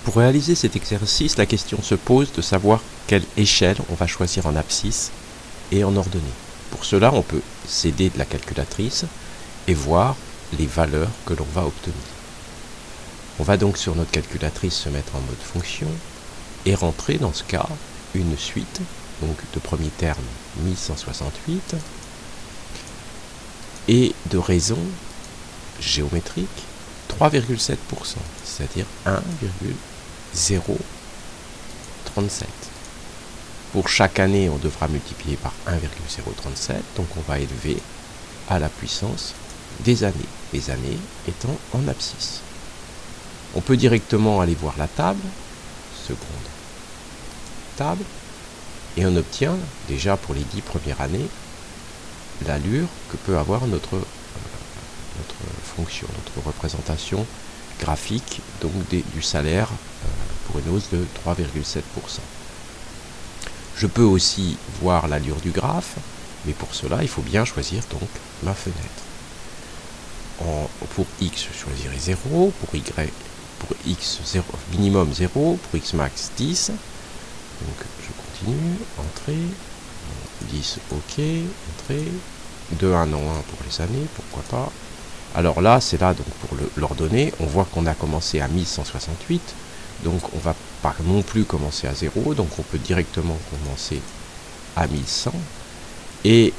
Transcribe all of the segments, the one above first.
Pour réaliser cet exercice, la question se pose de savoir quelle échelle on va choisir en abscisse et en ordonnée. Pour cela, on peut s'aider de la calculatrice et voir les valeurs que l'on va obtenir. On va donc sur notre calculatrice se mettre en mode fonction et rentrer dans ce cas une suite, donc de premier terme 1168, et de raison géométrique 3,7%, c'est-à-dire 1,037. Pour chaque année, on devra multiplier par 1,037, donc on va élever à la puissance des années, les années étant en abscisse. On peut directement aller voir la table, seconde table, et on obtient déjà pour les 10 premières années l'allure que peut avoir notre fonction, notre représentation graphique donc du salaire pour une hausse de 3,7%. Je peux aussi voir l'allure du graphe, mais pour cela, il faut bien choisir donc ma fenêtre. Pour x, je choisirai 0, pour y, pour x 0, minimum 0, pour x max 10. Donc je continue, entrée, 10, ok, entrée, de 1 en 1 pour les années, pourquoi pas. Alors là, c'est là donc pour l'ordonnée, on voit qu'on a commencé à 1168, donc on va pas non plus commencer à 0, donc on peut directement commencer à 1100, et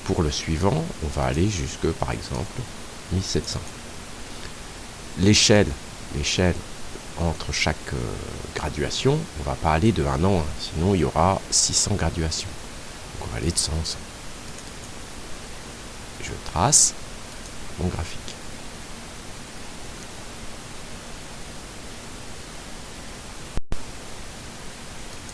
pour le suivant, on va aller jusque, par exemple, 1700. L'échelle entre chaque graduation, on ne va pas aller de 1 an, sinon il y aura 600 graduations. Donc on va aller de 100 en 100. Je trace mon graphique.